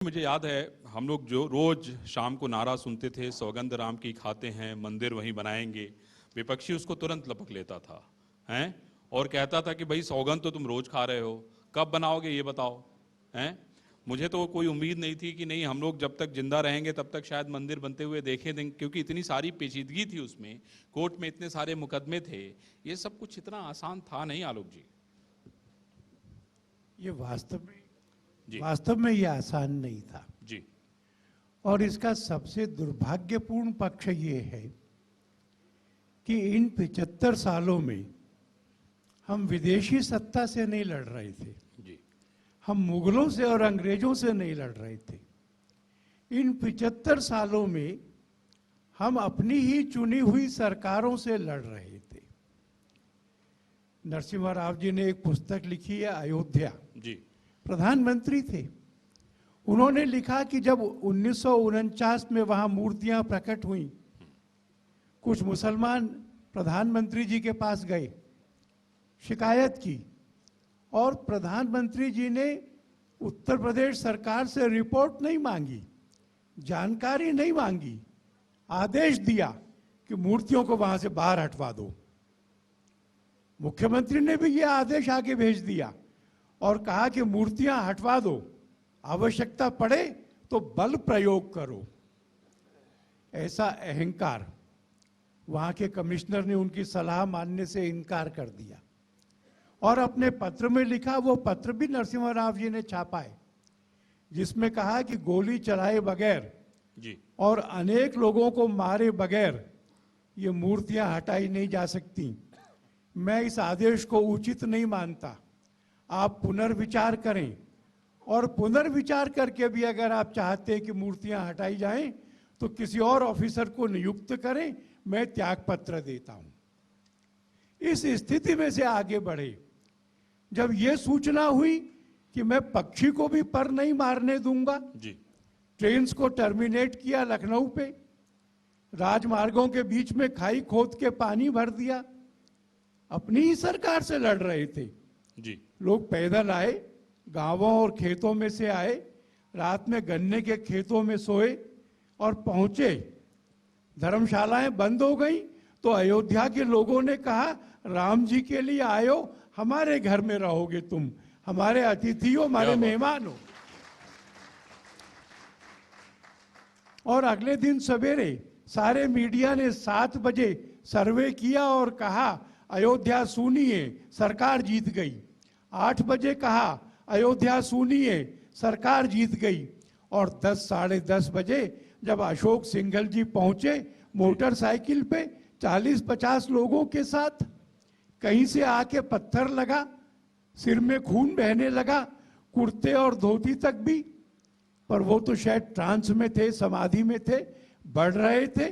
मुझे याद है हम लोग जो रोज शाम को नारा सुनते थे, सौगंध राम की खाते हैं, मंदिर वहीं बनाएंगे। विपक्षी उसको तुरंत लपक लेता था हैं और कहता था कि भाई सौगंध तो तुम रोज खा रहे हो, कब बनाओगे ये बताओ। हैं मुझे तो कोई उम्मीद नहीं थी कि नहीं हम लोग जब तक जिंदा रहेंगे तब तक शायद मंदिर बनते हुए देखे देंगे, क्योंकि इतनी सारी पेचीदगी थी उसमें, कोर्ट में इतने सारे मुकदमे थे, ये सब कुछ इतना आसान था नहीं। आलोक जी, ये जी वास्तव में ये आसान नहीं था। जी और इसका सबसे दुर्भाग्यपूर्ण पक्ष ये है कि इन 75 सालों में हम विदेशी सत्ता से नहीं लड़ रहे थे, जी हम मुगलों से और अंग्रेजों से नहीं लड़ रहे थे। इन 75 सालों में हम अपनी ही चुनी हुई सरकारों से लड़ रहे थे। नरसिम्हा राव जी ने एक पुस्तक लिखी है अयोध्या, जी प्रधानमंत्री थे। उन्होंने लिखा कि जब 1949 में वहां मूर्तियां प्रकट हुई, कुछ मुसलमान प्रधानमंत्री जी के पास गए, शिकायत की और प्रधानमंत्री जी ने उत्तर प्रदेश सरकार से रिपोर्ट नहीं मांगी, जानकारी नहीं मांगी, आदेश दिया कि मूर्तियों को वहां से बाहर हटवा दो। मुख्यमंत्री ने भी यह आदेश आगे भेज दिया और कहा कि मूर्तियां हटवा दो, आवश्यकता पड़े तो बल प्रयोग करो। ऐसा अहंकार, वहां के कमिश्नर ने उनकी सलाह मानने से इनकार कर दिया और अपने पत्र में लिखा, वो पत्र भी नरसिम्हा राव जी ने छापा है, जिसमें कहा कि गोली चलाए बगैर जी और अनेक लोगों को मारे बगैर ये मूर्तियां हटाई नहीं जा सकती। मैं इस आदेश को उचित नहीं मानता, आप पुनर्विचार करें और पुनर्विचार करके भी अगर आप चाहते हैं कि मूर्तियां हटाई जाएं तो किसी और ऑफिसर को नियुक्त करें, मैं त्याग पत्र देता हूं। इस स्थिति में से आगे बढ़े। जब यह सूचना हुई कि मैं पक्षी को भी पर नहीं मारने दूंगा, जी ट्रेन्स को टर्मिनेट किया लखनऊ पे, राजमार्गों के बीच में खाई खोद के पानी भर दिया। अपनी ही सरकार से लड़ रहे थे। जी लोग पैदल आए, गांवों और खेतों में से आए, रात में गन्ने के खेतों में सोए और पहुंचे। धर्मशालाएं बंद हो गई तो अयोध्या के लोगों ने कहा, राम जी के लिए आयो, हमारे घर में रहोगे तुम, हमारे अतिथि हो, हमारे मेहमान हो। और अगले दिन सवेरे सारे मीडिया ने 7 बजे सर्वे किया और कहा अयोध्या सुनिए, सरकार जीत गई। 8 बजे कहा अयोध्या सुनिए, सरकार जीत गई। और 10 साढ़े 10 बजे जब अशोक सिंघल जी पहुंचे मोटरसाइकिल पे 40-50 लोगों के साथ, कहीं से आके पत्थर लगा, सिर में खून बहने लगा, कुर्ते और धोती तक भी, पर वो तो शायद ट्रांस में थे, समाधि में थे, बढ़ रहे थे।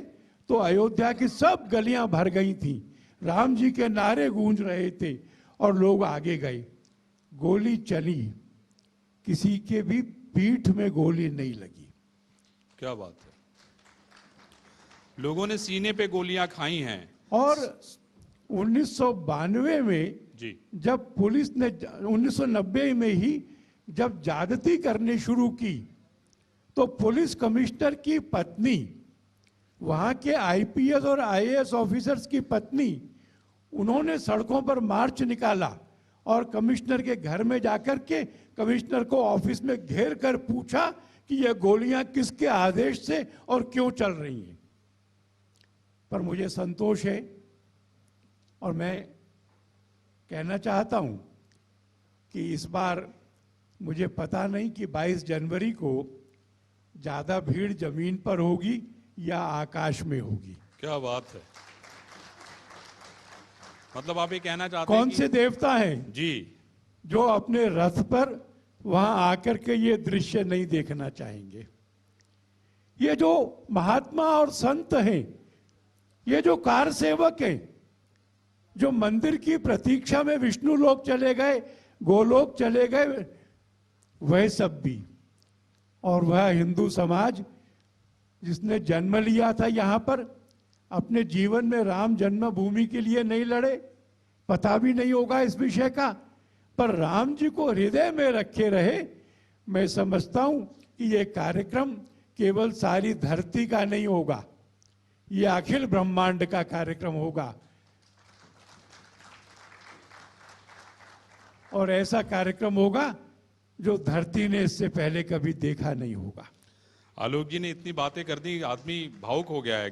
तो अयोध्या की सब गलियां भर गई थी, राम जी के नारे गूंज रहे थे और लोग आगे गए। गोली चली, किसी के भी पीठ में गोली नहीं लगी। क्या बात है, लोगों ने सीने पे गोलियां खाई हैं। और 1992 में जी जब पुलिस ने 1990 में ही जब ज्यादती करने शुरू की तो पुलिस कमिश्नर की पत्नी, वहां के आईपीएस और आईएएस ऑफिसर्स की पत्नी, उन्होंने सड़कों पर मार्च निकाला और कमिश्नर के घर में जाकर के कमिश्नर को ऑफिस में घेर कर पूछा कि ये गोलियां किसके आदेश से और क्यों चल रही हैं। पर मुझे संतोष है और मैं कहना चाहता हूं कि इस बार मुझे पता नहीं कि 22 जनवरी को ज्यादा भीड़ जमीन पर होगी या आकाश में होगी। क्या बात है, मतलब आप ये कहना चाहते हैं कौन से देवता हैं जी जो अपने रथ पर वहां आकर के ये दृश्य नहीं देखना चाहेंगे। ये जो महात्मा और संत हैं, ये जो कार सेवक हैं, जो मंदिर की प्रतीक्षा में विष्णु लोक चले गए, गोलोक चले गए, वह सब भी, और वह हिंदू समाज जिसने जन्म लिया था यहां पर, अपने जीवन में राम जन्मभूमि के लिए नहीं लड़े, पता भी नहीं होगा इस विषय का, पर राम जी को हृदय में रखे रहे। मैं समझता हूं कि ये कार्यक्रम केवल सारी धरती का नहीं होगा, ये अखिल ब्रह्मांड का कार्यक्रम होगा और ऐसा कार्यक्रम होगा जो धरती ने इससे पहले कभी देखा नहीं होगा। आलोक जी ने इतनी बातें कर दी, आदमी भावुक हो गया है।